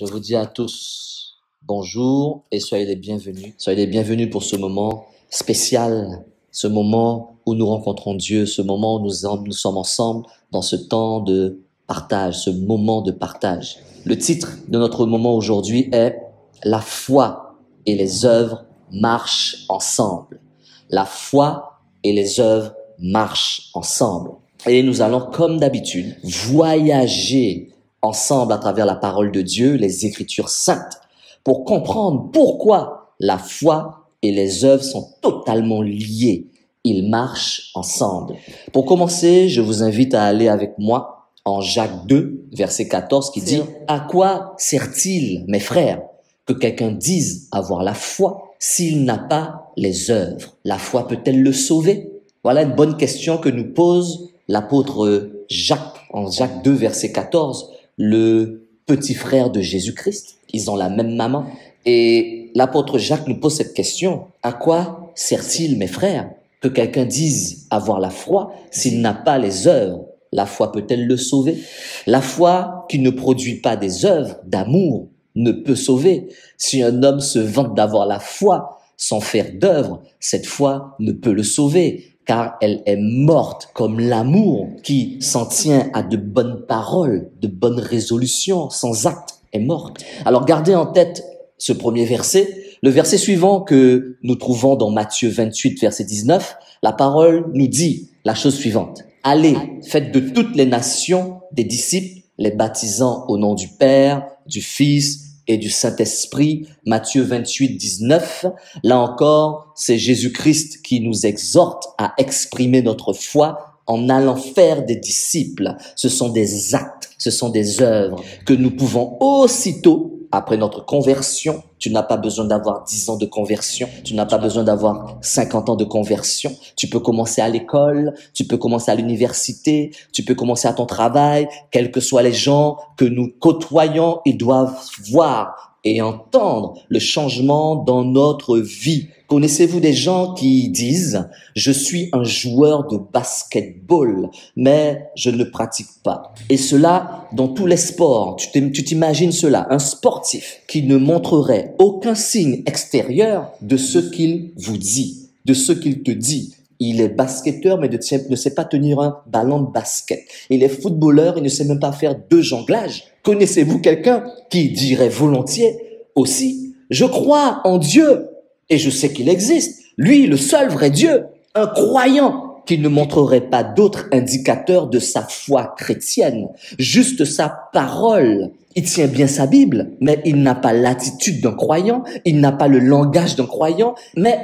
Je vous dis à tous bonjour et soyez les bienvenus. Soyez les bienvenus pour ce moment spécial, ce moment où nous rencontrons Dieu, ce moment où nous sommes ensemble dans ce temps de partage, ce moment de partage. Le titre de notre moment aujourd'hui est « La foi et les œuvres marchent ensemble ». La foi et les œuvres marchent ensemble. Et nous allons, comme d'habitude, voyager ensemble à travers la parole de Dieu, les Écritures saintes, pour comprendre pourquoi la foi et les œuvres sont totalement liées. Ils marchent ensemble. Pour commencer, je vous invite à aller avec moi en Jacques 2, verset 14, qui dit « À quoi sert-il, mes frères, que quelqu'un dise avoir la foi s'il n'a pas les œuvres? La foi peut-elle le sauver ?» Voilà une bonne question que nous pose l'apôtre Jacques, en Jacques 2, verset 14, le petit frère de Jésus-Christ. Ils ont la même maman. Et l'apôtre Jacques nous pose cette question. À quoi sert-il, mes frères, que quelqu'un dise avoir la foi s'il n'a pas les œuvres? La foi peut-elle le sauver? La foi qui ne produit pas des œuvres d'amour ne peut sauver. Si un homme se vante d'avoir la foi sans faire d'œuvres, cette foi ne peut le sauver, car elle est morte, comme l'amour qui s'en tient à de bonnes paroles, de bonnes résolutions, sans acte, est morte. Alors gardez en tête ce premier verset. Le verset suivant que nous trouvons dans Matthieu 28, verset 19, la parole nous dit la chose suivante. « Allez, faites de toutes les nations des disciples, les baptisant au nom du Père, du Fils et du Saint-Esprit. » Matthieu 28, 19. Là encore, c'est Jésus-Christ qui nous exhorte à exprimer notre foi en allant faire des disciples. Ce sont des actes, ce sont des œuvres que nous pouvons aussitôt, après notre conversion. Tu n'as pas besoin d'avoir 10 ans de conversion. Tu n'as pas besoin d'avoir 50 ans de conversion. Tu peux commencer à l'école, tu peux commencer à l'université, tu peux commencer à ton travail. Quels que soient les gens que nous côtoyons, ils doivent voir et entendre le changement dans notre vie. Connaissez-vous des gens qui disent « Je suis un joueur de basketball, mais je ne pratique pas ». Et cela, dans tous les sports, tu t'imagines cela, un sportif qui ne montrerait aucun signe extérieur de ce qu'il vous dit, de ce qu'il te dit. Il est basketteur, mais ne sait pas tenir un ballon de basket. Il est footballeur, il ne sait même pas faire 2 jonglages. Connaissez-vous quelqu'un qui dirait volontiers aussi « Je crois en Dieu et je sais qu'il existe. Lui, le seul vrai Dieu, un croyant qui ne montrerait pas d'autres indicateurs de sa foi chrétienne, juste sa parole. Il tient bien sa Bible, mais il n'a pas l'attitude d'un croyant, il n'a pas le langage d'un croyant, mais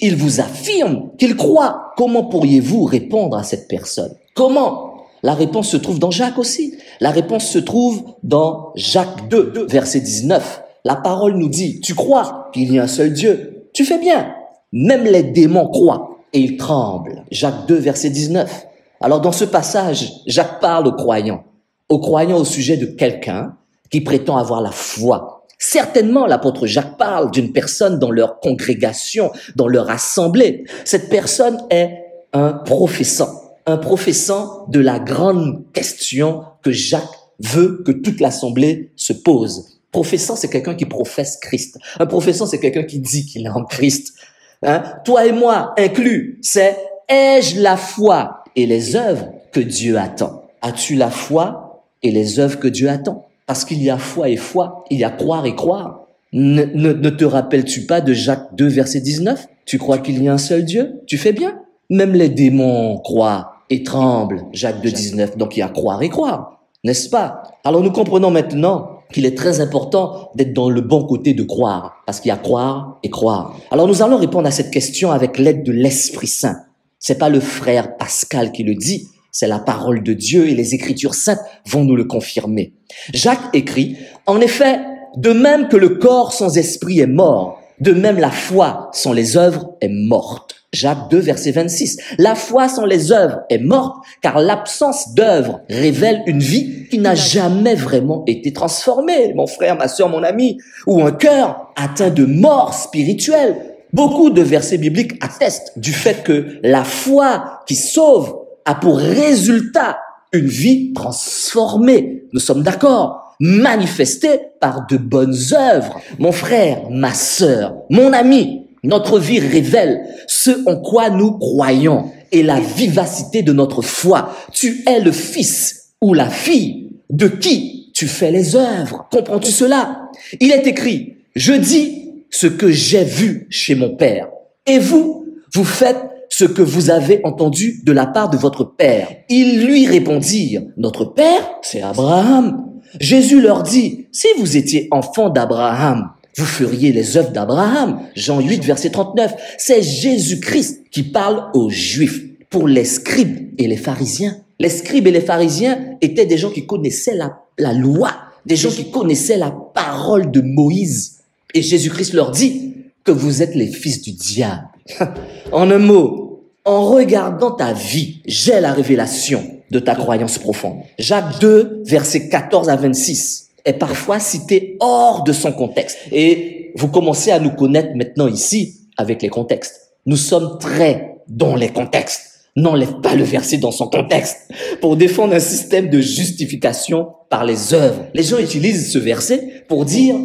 il vous affirme qu'il croit. Comment pourriez-vous répondre à cette personne? Comment? La réponse se trouve dans Jacques aussi. La réponse se trouve dans Jacques 2, verset 19. La parole nous dit, tu crois qu'il y a un seul Dieu. Tu fais bien. Même les démons croient et ils tremblent. Jacques 2, verset 19. Alors dans ce passage, Jacques parle aux croyants au sujet de quelqu'un qui prétend avoir la foi. Certainement, l'apôtre Jacques parle d'une personne dans leur congrégation, dans leur assemblée. Cette personne est un professant de la grande question que Jacques veut que toute l'assemblée se pose. Professant, c'est quelqu'un qui professe Christ. Un professant, c'est quelqu'un qui dit qu'il est en Christ. Toi et moi inclus, c'est « ai-je la foi et les œuvres que Dieu attend ?» As-tu la foi et les œuvres que Dieu attend? Parce qu'il y a foi et foi, il y a croire et croire. Ne te rappelles-tu pas de Jacques 2, verset 19? Tu crois qu'il y a un seul Dieu? Tu fais bien. Même les démons croient et tremblent, Jacques 2, 19. Donc il y a croire et croire, n'est-ce pas? Alors nous comprenons maintenant qu'il est très important d'être dans le bon côté de croire, parce qu'il y a croire et croire. Alors nous allons répondre à cette question avec l'aide de l'Esprit Saint. C'est pas le frère Pascal qui le dit, c'est la parole de Dieu et les Écritures saintes vont nous le confirmer. Jacques écrit, en effet, de même que le corps sans esprit est mort, de même la foi sans les œuvres est morte. Jacques 2, verset 26. La foi sans les œuvres est morte, car l'absence d'œuvres révèle une vie qui n'a jamais vraiment été transformée, mon frère, ma sœur, mon ami, ou un cœur atteint de mort spirituelle. Beaucoup de versets bibliques attestent du fait que la foi qui sauve a pour résultat une vie transformée. Nous sommes d'accord. manifestée par de bonnes œuvres. Mon frère, ma sœur, mon ami, notre vie révèle ce en quoi nous croyons et la vivacité de notre foi. Tu es le fils ou la fille de qui tu fais les œuvres. Comprends-tu cela? Il est écrit, je dis ce que j'ai vu chez mon père. Et vous, vous faites ce que vous avez entendu de la part de votre père. Ils lui répondirent, notre père, c'est Abraham. Jésus leur dit, si vous étiez enfants d'Abraham, vous feriez les œuvres d'Abraham. Jean 8, verset 39. C'est Jésus-Christ qui parle aux Juifs pour les scribes et les pharisiens. Les scribes et les pharisiens étaient des gens qui connaissaient la loi, des gens qui connaissaient la parole de Moïse. Et Jésus-Christ leur dit que vous êtes les fils du diable. En un mot, en regardant ta vie, j'ai la révélation de ta croyance profonde. Jacques 2, versets 14 à 26 est parfois cité hors de son contexte. Et vous commencez à nous connaître maintenant ici avec les contextes. Nous sommes très dans les contextes. N'enlève pas le verset dans son contexte pour défendre un système de justification par les œuvres. Les gens utilisent ce verset pour dire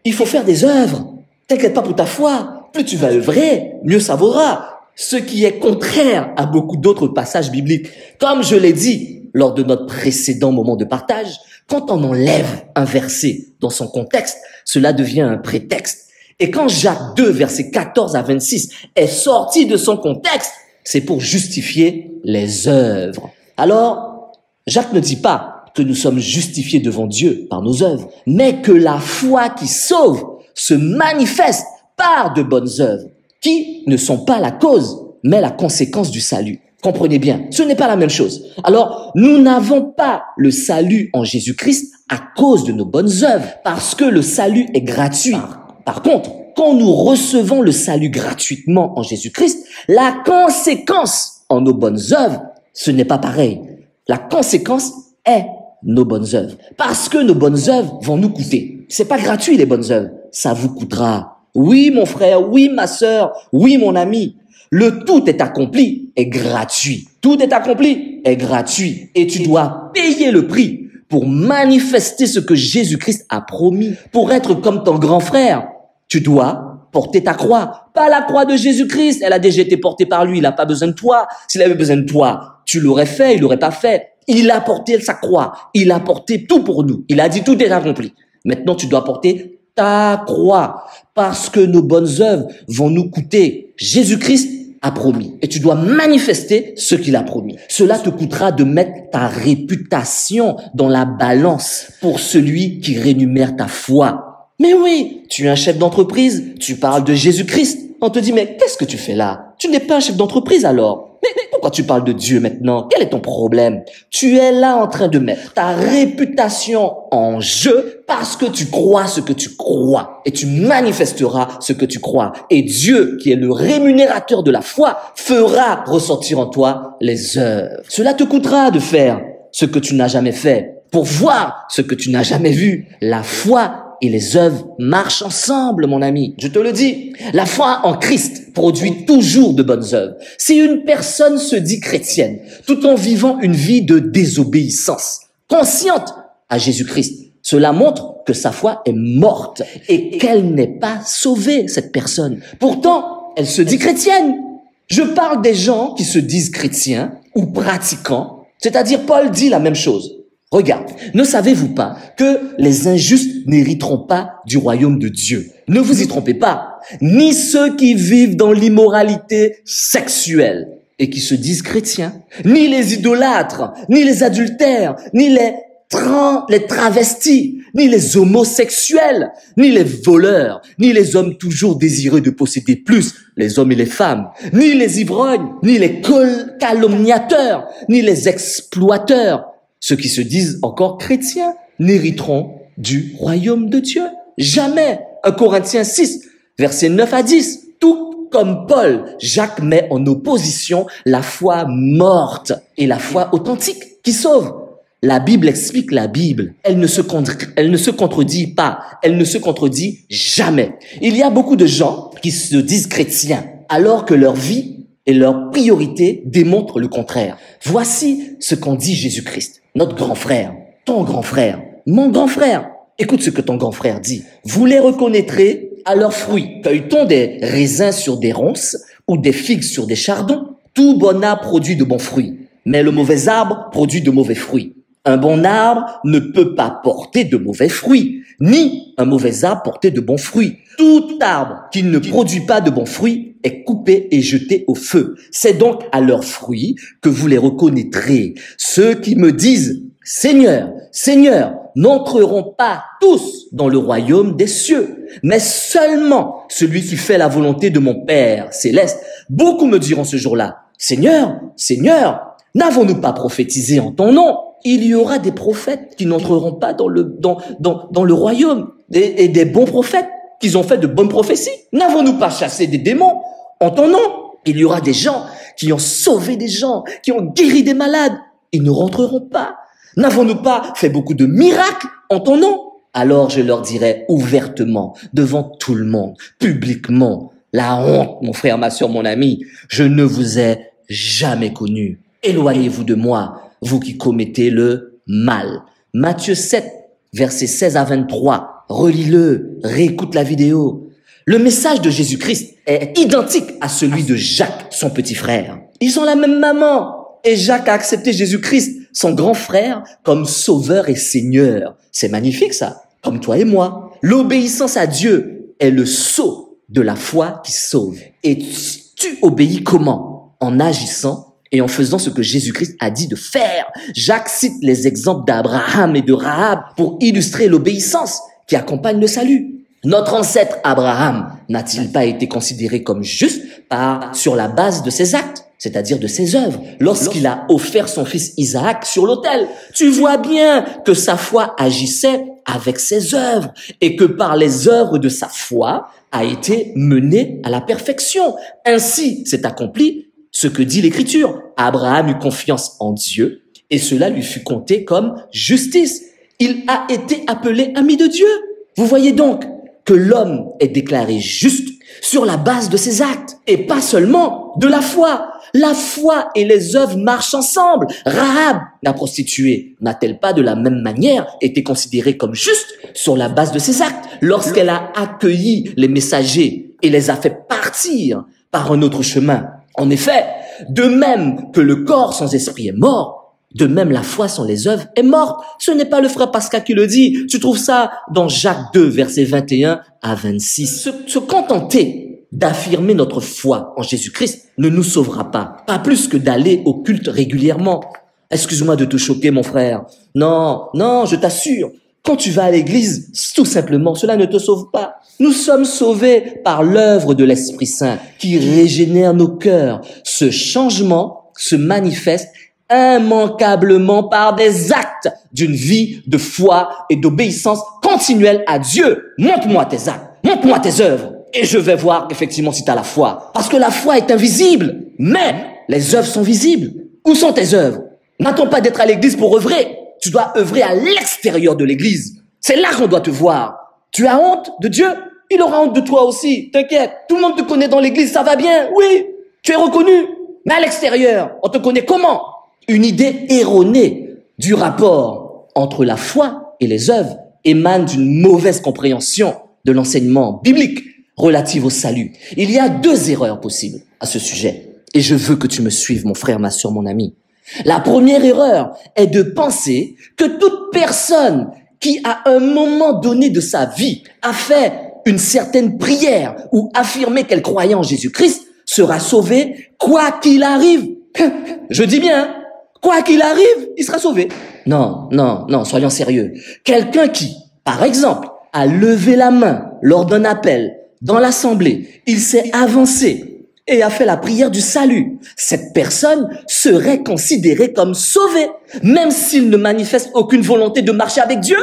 il faut faire des œuvres. T'inquiète pas pour ta foi. Plus tu vas œuvrer, mieux ça vaudra. Ce qui est contraire à beaucoup d'autres passages bibliques. Comme je l'ai dit lors de notre précédent moment de partage, quand on enlève un verset dans son contexte, cela devient un prétexte. Et quand Jacques 2, versets 14 à 26 est sorti de son contexte, c'est pour justifier les œuvres. Alors, Jacques ne dit pas que nous sommes justifiés devant Dieu par nos œuvres, mais que la foi qui sauve se manifeste par de bonnes œuvres, qui ne sont pas la cause, mais la conséquence du salut. Comprenez bien, ce n'est pas la même chose. Alors, nous n'avons pas le salut en Jésus-Christ à cause de nos bonnes œuvres, parce que le salut est gratuit. Par contre, quand nous recevons le salut gratuitement en Jésus-Christ, la conséquence en nos bonnes œuvres, ce n'est pas pareil. La conséquence est nos bonnes œuvres. Parce que nos bonnes œuvres vont nous coûter. C'est pas gratuit les bonnes œuvres. Ça vous coûtera. Oui, mon frère, oui, ma sœur, oui, mon ami. Le tout est accompli est gratuit. Tout est accompli est gratuit. Et tu dois payer le prix pour manifester ce que Jésus-Christ a promis. Pour être comme ton grand frère, tu dois porter ta croix. Pas la croix de Jésus-Christ. Elle a déjà été portée par lui. Il n'a pas besoin de toi. S'il avait besoin de toi, tu l'aurais fait. Il l'aurait pas fait. Il a porté sa croix. Il a porté tout pour nous. Il a dit tout est accompli. Maintenant, tu dois porter ta croix parce que nos bonnes œuvres vont nous coûter. Jésus-Christ a promis et tu dois manifester ce qu'il a promis. Cela te coûtera de mettre ta réputation dans la balance pour celui qui rémunère ta foi. Mais oui, tu es un chef d'entreprise, tu parles de Jésus-Christ. On te dit, mais qu'est-ce que tu fais là? Tu n'es pas un chef d'entreprise alors. Mais pourquoi tu parles de Dieu maintenant? Quel est ton problème? Tu es là en train de mettre ta réputation en jeu parce que tu crois ce que tu crois. Et tu manifesteras ce que tu crois. Et Dieu, qui est le rémunérateur de la foi, fera ressortir en toi les œuvres. Cela te coûtera de faire ce que tu n'as jamais fait pour voir ce que tu n'as jamais vu. La foi et les œuvres marchent ensemble, mon ami. Je te le dis, la foi en Christ produit toujours de bonnes œuvres. Si une personne se dit chrétienne, tout en vivant une vie de désobéissance, consciente à Jésus-Christ, cela montre que sa foi est morte et qu'elle n'est pas sauvée, cette personne. Pourtant, elle se dit chrétienne. Je parle des gens qui se disent chrétiens ou pratiquants, c'est-à-dire Paul dit la même chose. Regarde, ne savez-vous pas que les injustes n'hériteront pas du royaume de Dieu? Ne vous y trompez pas, ni ceux qui vivent dans l'immoralité sexuelle et qui se disent chrétiens, ni les idolâtres, ni les adultères, ni les travestis, ni les homosexuels, ni les voleurs, ni les hommes toujours désireux de posséder plus, les hommes et les femmes, ni les ivrognes, ni les calomniateurs, ni les exploiteurs. Ceux qui se disent encore chrétiens n'hériteront du royaume de Dieu. Jamais. 1 Corinthiens 6, versets 9 à 10. Tout comme Paul, Jacques met en opposition la foi morte et la foi authentique qui sauve. La Bible explique la Bible. Elle ne se contredit pas. Elle ne se contredit jamais. Il y a beaucoup de gens qui se disent chrétiens alors que leur vie et leur priorité démontrent le contraire. Voici ce qu'en dit Jésus-Christ, notre grand frère, ton grand frère, mon grand frère, écoute ce que ton grand frère dit. Vous les reconnaîtrez à leurs fruits. Cueille-t-on des raisins sur des ronces ou des figues sur des chardons? Tout bon arbre produit de bons fruits, mais le mauvais arbre produit de mauvais fruits. Un bon arbre ne peut pas porter de mauvais fruits, ni un mauvais arbre porter de bons fruits. Tout arbre qui ne produit pas de bons fruits est coupé et jeté au feu. C'est donc à leurs fruits que vous les reconnaîtrez. Ceux qui me disent « Seigneur, Seigneur », n'entreront pas tous dans le royaume des cieux, mais seulement celui qui fait la volonté de mon Père céleste. Beaucoup me diront ce jour-là, « Seigneur, Seigneur, n'avons-nous pas prophétisé en ton nom ?» Il y aura des prophètes qui n'entreront pas dans le royaume, et des bons prophètes qui ont fait de bonnes prophéties. N'avons-nous pas chassé des démons en ton nom? Il y aura des gens qui ont sauvé des gens, qui ont guéri des malades. Ils ne rentreront pas. N'avons-nous pas fait beaucoup de miracles en ton nom? Alors je leur dirai ouvertement, devant tout le monde, publiquement, la honte, mon frère, ma soeur, mon ami, je ne vous ai jamais connu. Éloignez-vous de moi, vous qui commettez le mal. Matthieu 7, versets 16 à 23. Relis-le, réécoute la vidéo. Le message de Jésus-Christ est identique à celui de Jacques, son petit frère. Ils ont la même maman. Et Jacques a accepté Jésus-Christ, son grand frère, comme sauveur et seigneur. C'est magnifique ça, comme toi et moi. L'obéissance à Dieu est le sceau de la foi qui sauve. Et tu obéis comment? En agissant et en faisant ce que Jésus-Christ a dit de faire. Jacques cite les exemples d'Abraham et de Rahab pour illustrer l'obéissance qui accompagne le salut. Notre ancêtre Abraham n'a-t-il pas été considéré comme juste sur la base de ses actes, c'est-à-dire de ses œuvres, lorsqu'il a offert son fils Isaac sur l'autel? Tu vois bien que sa foi agissait avec ses œuvres et que par les œuvres de sa foi a été menée à la perfection. Ainsi s'est accompli ce que dit l'Écriture. Abraham eut confiance en Dieu et cela lui fut compté comme justice. Il a été appelé ami de Dieu. Vous voyez donc que l'homme est déclaré juste sur la base de ses actes et pas seulement de la foi. La foi et les œuvres marchent ensemble. Rahab, la prostituée, n'a-t-elle pas de la même manière été considérée comme juste sur la base de ses actes lorsqu'elle a accueilli les messagers et les a fait partir par un autre chemin? En effet, de même que le corps sans esprit est mort, de même la foi sans les œuvres est morte. Ce n'est pas le frère Pascal qui le dit. Tu trouves ça dans Jacques 2, versets 21 à 26. Se contenter d'affirmer notre foi en Jésus-Christ ne nous sauvera pas. Pas plus que d'aller au culte régulièrement. Excuse-moi de te choquer, mon frère. Non, je t'assure. Quand tu vas à l'église, tout simplement, cela ne te sauve pas. Nous sommes sauvés par l'œuvre de l'Esprit Saint qui régénère nos cœurs. Ce changement se manifeste immanquablement par des actes d'une vie de foi et d'obéissance continuelle à Dieu. Montre-moi tes actes, montre-moi tes œuvres et je vais voir effectivement si tu as la foi. Parce que la foi est invisible, mais les œuvres sont visibles. Où sont tes œuvres? N'attends pas d'être à l'église pour œuvrer. Tu dois œuvrer à l'extérieur de l'église. C'est là qu'on doit te voir. Tu as honte de Dieu? Il aura honte de toi aussi. T'inquiète. Tout le monde te connaît dans l'église, ça va bien. Oui, tu es reconnu. Mais à l'extérieur, on te connaît comment? Une idée erronée du rapport entre la foi et les œuvres émane d'une mauvaise compréhension de l'enseignement biblique relatif au salut. Il y a deux erreurs possibles à ce sujet. Et je veux que tu me suives, mon frère, ma soeur, mon ami. La première erreur est de penser que toute personne qui, à un moment donné de sa vie, a fait une certaine prière ou affirmé qu'elle croyait en Jésus-Christ sera sauvée quoi qu'il arrive. Je dis bien, hein? Quoi qu'il arrive, il sera sauvé. Non, soyons sérieux. Quelqu'un qui, par exemple, a levé la main lors d'un appel dans l'assemblée, il s'est avancé et a fait la prière du salut. Cette personne serait considérée comme sauvée, même s'il ne manifeste aucune volonté de marcher avec Dieu,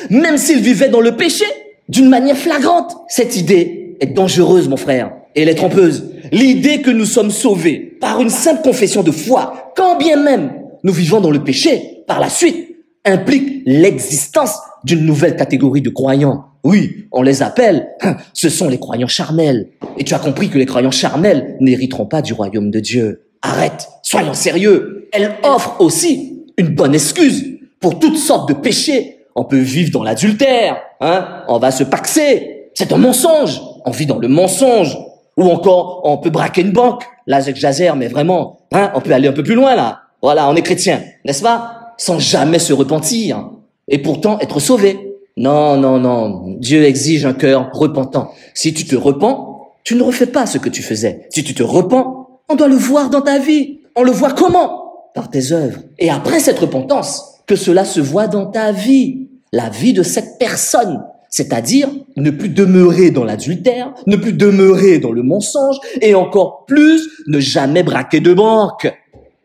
même s'il vivait dans le péché, d'une manière flagrante. Cette idée est dangereuse, mon frère, et elle est trompeuse. L'idée que nous sommes sauvés par une simple confession de foi, quand bien même nous vivons dans le péché, par la suite, implique l'existence d'une nouvelle catégorie de croyants. Oui, on les appelle, ce sont les croyants charnels. Et tu as compris que les croyants charnels n'hériteront pas du royaume de Dieu. Arrête, soyons sérieux. Elle offre aussi une bonne excuse pour toutes sortes de péchés On peut vivre dans l'adultère, hein. On va se paxer. C'est un mensonge. On vit dans le mensonge. Ou encore, on peut braquer une banque. Là, j'exagère, mais vraiment, hein, on peut aller un peu plus loin, là. Voilà, on est chrétien, n'est-ce pas? Sans jamais se repentir. Et pourtant, être sauvé. Non, non, non. Dieu exige un cœur repentant. Si tu te repens, tu ne refais pas ce que tu faisais. Si tu te repens, on doit le voir dans ta vie. On le voit comment? Par tes œuvres. Et après cette repentance, que cela se voit dans ta vie. La vie de cette personne. C'est-à-dire ne plus demeurer dans l'adultère, ne plus demeurer dans le mensonge et encore plus ne jamais braquer de banque.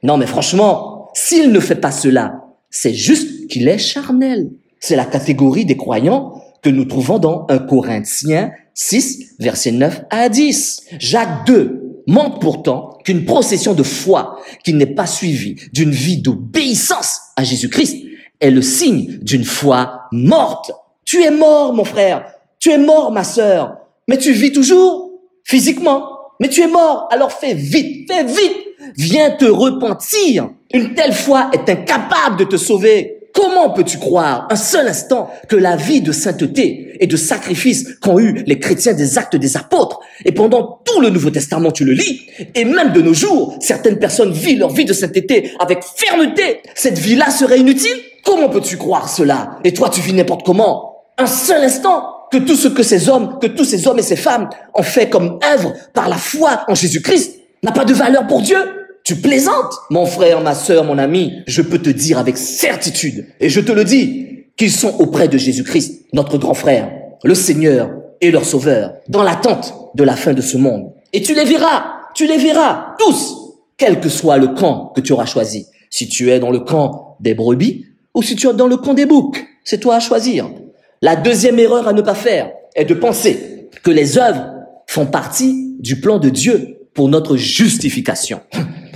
Non mais franchement, s'il ne fait pas cela, c'est juste qu'il est charnel. C'est la catégorie des croyants que nous trouvons dans 1 Corinthiens 6, versets 9 à 10. Jacques 2 montre pourtant qu'une procession de foi qui n'est pas suivie d'une vie d'obéissance à Jésus-Christ est le signe d'une foi morte. Tu es mort, mon frère. Tu es mort, ma sœur. Mais tu vis toujours physiquement. Mais tu es mort. Alors fais vite, fais vite. Viens te repentir. Une telle foi est incapable de te sauver. Comment peux-tu croire un seul instant que la vie de sainteté et de sacrifice qu'ont eu les chrétiens des Actes des Apôtres, et pendant tout le Nouveau Testament tu le lis, et même de nos jours, certaines personnes vivent leur vie de sainteté avec fermeté, cette vie-là serait inutile? Comment peux-tu croire cela? Et toi tu vis n'importe comment? Un seul instant que tout ce que ces hommes, que tous ces hommes et ces femmes ont fait comme œuvre par la foi en Jésus-Christ n'a pas de valeur pour Dieu? Tu plaisantes? Mon frère, ma sœur, mon ami, je peux te dire avec certitude, et je te le dis, qu'ils sont auprès de Jésus-Christ, notre grand frère, le Seigneur et leur Sauveur, dans l'attente de la fin de ce monde. Et tu les verras, tous, quel que soit le camp que tu auras choisi. Si tu es dans le camp des brebis, ou si tu es dans le camp des boucs, c'est toi à choisir. La deuxième erreur à ne pas faire est de penser que les œuvres font partie du plan de Dieu pour notre justification.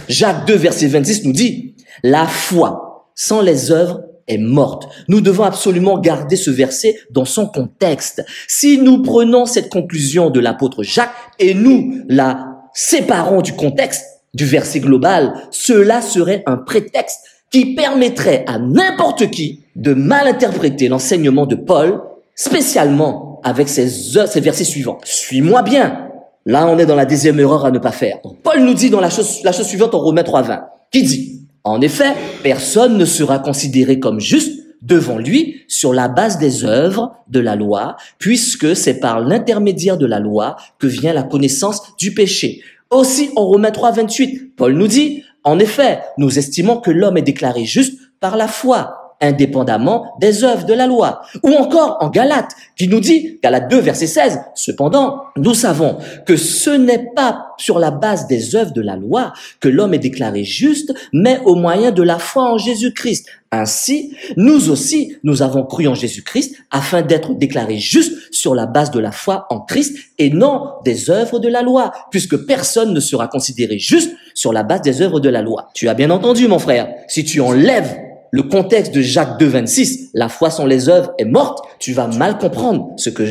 Jacques 2, verset 26 nous dit, « La foi sans les œuvres est morte. » Nous devons absolument garder ce verset dans son contexte. Si nous prenons cette conclusion de l'apôtre Jacques et nous la séparons du contexte du verset global, cela serait un prétexte qui permettrait à n'importe qui de mal interpréter l'enseignement de Paul, spécialement avec ces versets suivants. Suis-moi bien. Là, on est dans la deuxième erreur à ne pas faire. Donc, Paul nous dit dans la chose suivante en Romains 3:20, qui dit, « En effet, personne ne sera considéré comme juste devant lui sur la base des œuvres de la loi, puisque c'est par l'intermédiaire de la loi que vient la connaissance du péché. » Aussi, en Romains 3:28, Paul nous dit, « En effet, nous estimons que l'homme est déclaré juste par la foi, indépendamment des œuvres de la loi. » Ou encore en Galates, qui nous dit, Galates 2, verset 16, « Cependant, nous savons que ce n'est pas sur la base des œuvres de la loi que l'homme est déclaré juste, mais au moyen de la foi en Jésus-Christ. Ainsi, nous aussi, nous avons cru en Jésus-Christ afin d'être déclarés justes sur la base de la foi en Christ et non des œuvres de la loi, puisque personne ne sera considéré juste sur la base des œuvres de la loi. » Tu as bien entendu, mon frère. Si tu enlèves le contexte de Jacques 2, 26, la foi sans les œuvres est morte, tu vas mal comprendre ce que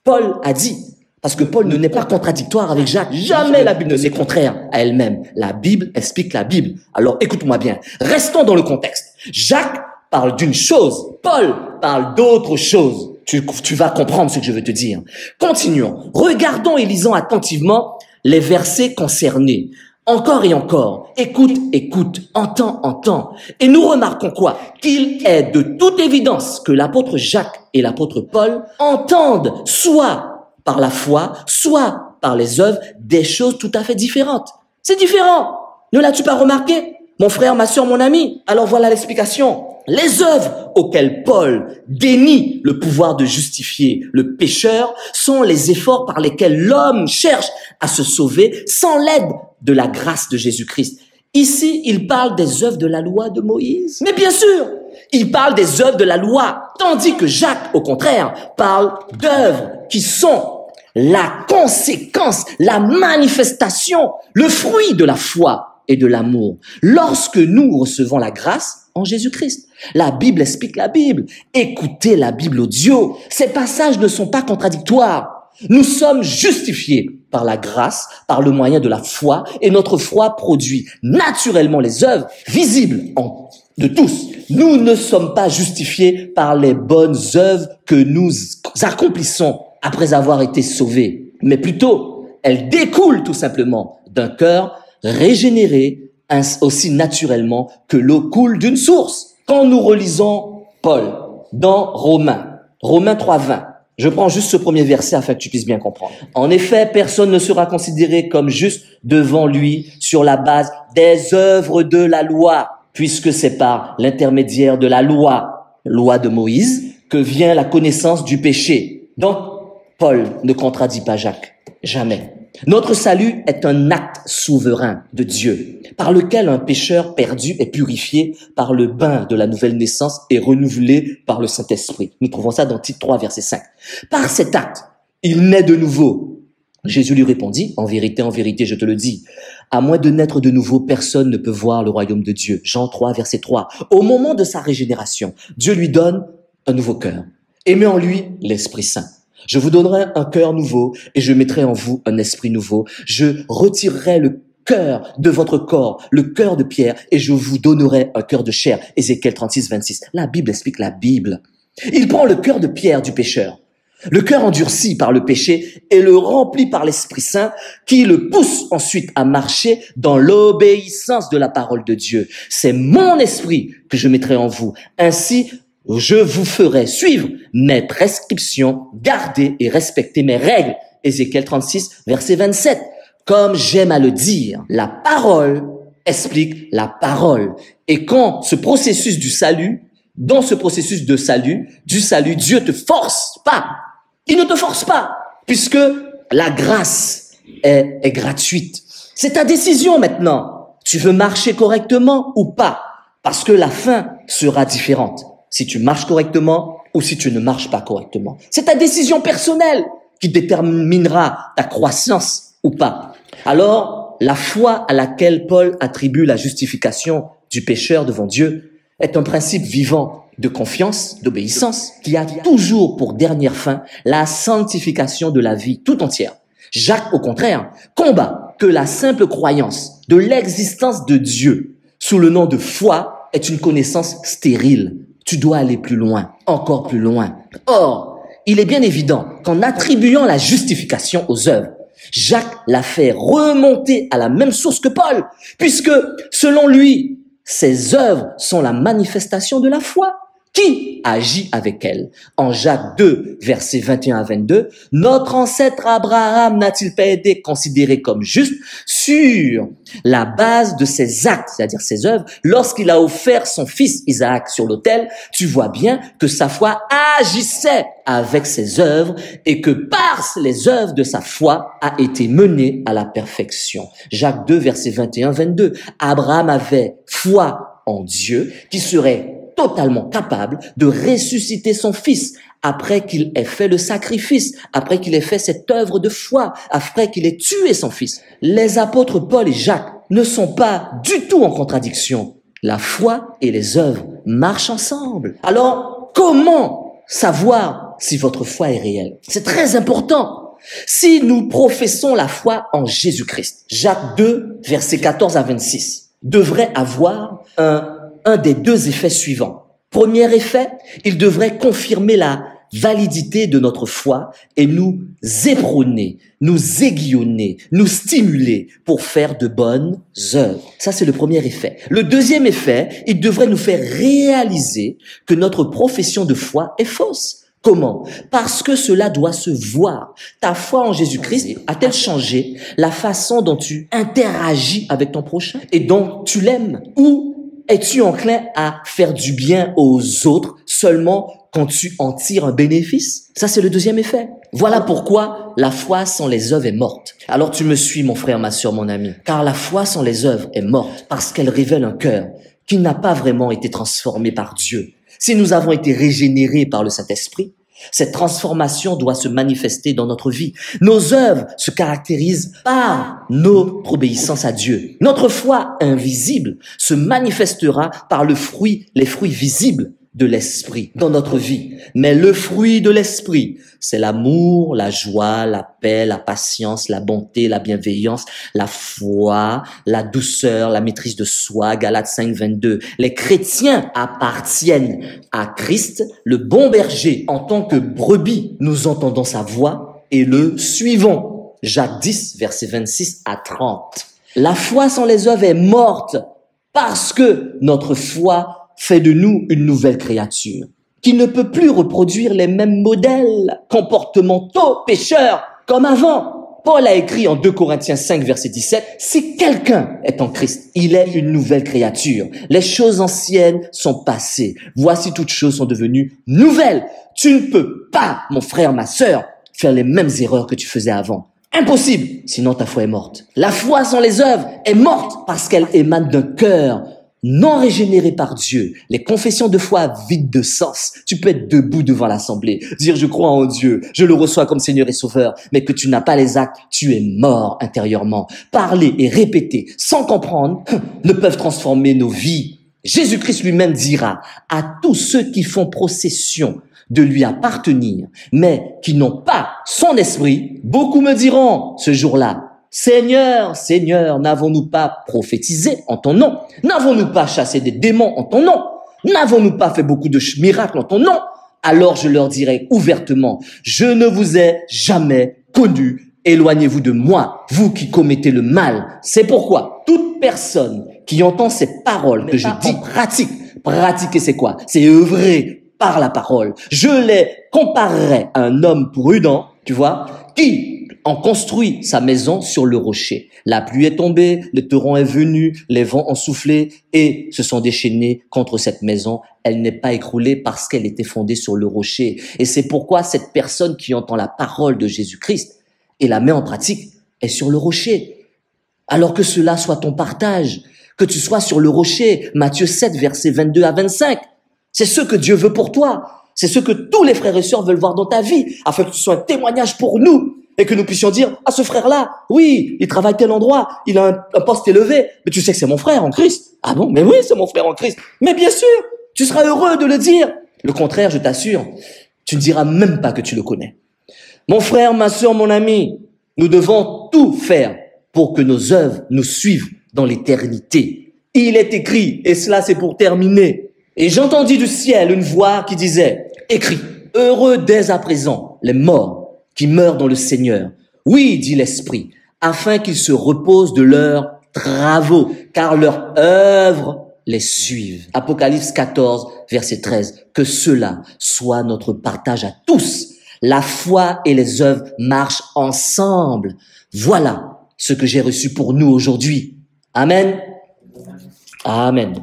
Paul a dit. Parce que Paul ne n'est pas contradictoire avec Jacques. Jamais la Bible ne est contraire à elle-même. La Bible explique la Bible. Alors écoute-moi bien. Restons dans le contexte. Jacques parle d'une chose. Paul parle d'autre chose. Tu vas comprendre ce que je veux te dire. Continuons. Regardons et lisons attentivement les versets concernés. Encore et encore, écoute, entends. Et nous remarquons quoi? Qu'il est de toute évidence que l'apôtre Jacques et l'apôtre Paul entendent soit par la foi, soit par les œuvres, des choses tout à fait différentes. C'est différent. Ne l'as-tu pas remarqué? Mon frère, ma sœur, mon ami. Alors voilà l'explication. Les œuvres auxquelles Paul dénie le pouvoir de justifier le pécheur sont les efforts par lesquels l'homme cherche à se sauver sans l'aide de la grâce de Jésus-Christ. Ici, il parle des œuvres de la loi de Moïse. Mais bien sûr, il parle des œuvres de la loi, tandis que Jacques, au contraire, parle d'œuvres qui sont la conséquence, la manifestation, le fruit de la foi et de l'amour. Lorsque nous recevons la grâce en Jésus-Christ. La Bible explique la Bible. Écoutez la Bible audio. Ces passages ne sont pas contradictoires. Nous sommes justifiés par la grâce, par le moyen de la foi, et notre foi produit naturellement les œuvres visibles en de tous. Nous ne sommes pas justifiés par les bonnes œuvres que nous accomplissons après avoir été sauvés, mais plutôt, elles découlent tout simplement d'un cœur régénéré aussi naturellement que l'eau coule d'une source. Quand nous relisons Paul dans Romains 3:20, je prends juste ce premier verset afin que tu puisses bien comprendre. En effet, personne ne sera considéré comme juste devant lui sur la base des œuvres de la loi, puisque c'est par l'intermédiaire de la loi de Moïse, que vient la connaissance du péché. Donc, Paul ne contredit pas Jacques. Jamais. Notre salut est un acte souverain de Dieu, par lequel un pécheur perdu est purifié par le bain de la nouvelle naissance et renouvelé par le Saint-Esprit. Nous trouvons ça dans Tite 3, verset 5. Par cet acte, il naît de nouveau. Jésus lui répondit, en vérité, je te le dis, à moins de naître de nouveau, personne ne peut voir le royaume de Dieu. Jean 3, verset 3. Au moment de sa régénération, Dieu lui donne un nouveau cœur et met en lui l'Esprit Saint. Je vous donnerai un cœur nouveau et je mettrai en vous un esprit nouveau. Je retirerai le cœur de votre corps, le cœur de pierre, et je vous donnerai un cœur de chair. Ézéchiel 36, 26. La Bible explique la Bible. Il prend le cœur de pierre du pécheur, le cœur endurci par le péché, et le remplit par l'Esprit Saint qui le pousse ensuite à marcher dans l'obéissance de la parole de Dieu. C'est mon esprit que je mettrai en vous. Ainsi, je vous ferai suivre mes prescriptions, garder et respecter mes règles. Ézéchiel 36, verset 27. Comme j'aime à le dire, la parole explique la parole. Et quand ce processus du salut, dans ce processus de salut, du salut, Dieu te force pas. Il ne te force pas, puisque la grâce est gratuite. C'est ta décision maintenant. Tu veux marcher correctement ou pas? Parce que la fin sera différente. Si tu marches correctement ou si tu ne marches pas correctement. C'est ta décision personnelle qui déterminera ta croissance ou pas. Alors, la foi à laquelle Paul attribue la justification du pécheur devant Dieu est un principe vivant de confiance, d'obéissance, qui a toujours pour dernière fin la sanctification de la vie tout entière. Jacques, au contraire, combat que la simple croyance de l'existence de Dieu sous le nom de foi est une connaissance stérile. Tu dois aller plus loin, encore plus loin. Or, il est bien évident qu'en attribuant la justification aux œuvres, Jacques l'a fait remonter à la même source que Paul, puisque, selon lui, ces œuvres sont la manifestation de la foi. Qui agit avec elle? En Jacques 2, versets 21 à 22, notre ancêtre Abraham n'a-t-il pas été considéré comme juste sur la base de ses actes, c'est-à-dire ses œuvres, lorsqu'il a offert son fils Isaac sur l'autel? Tu vois bien que sa foi agissait avec ses œuvres et que par les œuvres de sa foi a été menée à la perfection. Jacques 2, versets 21-22. Abraham avait foi en Dieu qui serait totalement capable de ressusciter son fils après qu'il ait fait le sacrifice, après qu'il ait fait cette œuvre de foi, après qu'il ait tué son fils. Les apôtres Paul et Jacques ne sont pas du tout en contradiction. La foi et les œuvres marchent ensemble. Alors, comment savoir si votre foi est réelle? C'est très important. Si nous professons la foi en Jésus-Christ, Jacques 2, versets 14 à 26, devrait avoir un des deux effets suivants. Premier effet, il devrait confirmer la validité de notre foi et nous éperonner, nous aiguillonner, nous stimuler pour faire de bonnes œuvres. Ça, c'est le premier effet. Le deuxième effet, il devrait nous faire réaliser que notre profession de foi est fausse. Comment? Parce que cela doit se voir. Ta foi en Jésus-Christ a-t-elle changé la façon dont tu interagis avec ton prochain et dont tu l'aimes? Ou es-tu enclin à faire du bien aux autres seulement quand tu en tires un bénéfice? Ça, c'est le deuxième effet. Voilà pourquoi la foi sans les œuvres est morte. Alors tu me suis, mon frère, ma sœur, mon ami. Car la foi sans les œuvres est morte parce qu'elle révèle un cœur qui n'a pas vraiment été transformé par Dieu. Si nous avons été régénérés par le Saint-Esprit, cette transformation doit se manifester dans notre vie. Nos œuvres se caractérisent par notre obéissance à Dieu. Notre foi invisible se manifestera par les fruits visibles de l'esprit dans notre vie. Mais le fruit de l'esprit, c'est l'amour, la joie, la paix, la patience, la bonté, la bienveillance, la foi, la douceur, la maîtrise de soi. Galates 5, 22. Les chrétiens appartiennent à Christ, le bon berger. En tant que brebis, nous entendons sa voix et le suivons. Jacques 10, versets 26 à 30. La foi sans les œuvres est morte parce que notre foi fait de nous une nouvelle créature qui ne peut plus reproduire les mêmes modèles comportementaux pécheurs comme avant. Paul a écrit en 2 Corinthiens 5, verset 17, « Si quelqu'un est en Christ, il est une nouvelle créature. Les choses anciennes sont passées. Voici toutes choses sont devenues nouvelles. » Tu ne peux pas, mon frère, ma sœur, faire les mêmes erreurs que tu faisais avant. Impossible, sinon ta foi est morte. La foi sans les œuvres est morte parce qu'elle émane d'un cœur non régénéré par Dieu. Les confessions de foi vides de sens. Tu peux être debout devant l'assemblée, dire je crois en Dieu, je le reçois comme Seigneur et Sauveur, mais que tu n'as pas les actes, tu es mort intérieurement. Parler et répéter sans comprendre ne peuvent transformer nos vies. Jésus-Christ lui-même dira à tous ceux qui font procession de lui appartenir, mais qui n'ont pas son esprit, beaucoup me diront ce jour-là, Seigneur, Seigneur, n'avons-nous pas prophétisé en ton nom? N'avons-nous pas chassé des démons en ton nom? N'avons-nous pas fait beaucoup de miracles en ton nom? Alors je leur dirai ouvertement, je ne vous ai jamais connu. Éloignez-vous de moi, vous qui commettez le mal. C'est pourquoi toute personne qui entend ces paroles que je dis pratiquer c'est quoi? C'est œuvrer par la parole. Je les comparerai à un homme prudent, tu vois, qui en construit sa maison sur le rocher. La pluie est tombée, le torrent est venu, les vents ont soufflé et se sont déchaînés contre cette maison. Elle n'est pas écroulée parce qu'elle était fondée sur le rocher. Et c'est pourquoi cette personne qui entend la parole de Jésus-Christ et la met en pratique est sur le rocher. Alors que cela soit ton partage, que tu sois sur le rocher. Matthieu 7, versets 22 à 25. C'est ce que Dieu veut pour toi. C'est ce que tous les frères et sœurs veulent voir dans ta vie, afin que tu sois un témoignage pour nous. Et que nous puissions dire, ah, ce frère-là, oui, il travaille tel endroit, il a un poste élevé, mais tu sais que c'est mon frère en Christ. Ah bon, mais oui, c'est mon frère en Christ. Mais bien sûr, tu seras heureux de le dire. Le contraire, je t'assure, tu ne diras même pas que tu le connais. Mon frère, ma sœur, mon ami, nous devons tout faire pour que nos œuvres nous suivent dans l'éternité. Il est écrit, et cela c'est pour terminer. Et j'entendis du ciel une voix qui disait, écrit, heureux dès à présent les morts qui meurent dans le Seigneur. Oui, dit l'Esprit, afin qu'ils se reposent de leurs travaux, car leur œuvre les suive. Apocalypse 14, verset 13. Que cela soit notre partage à tous. La foi et les œuvres marchent ensemble. Voilà ce que j'ai reçu pour nous aujourd'hui. Amen. Amen.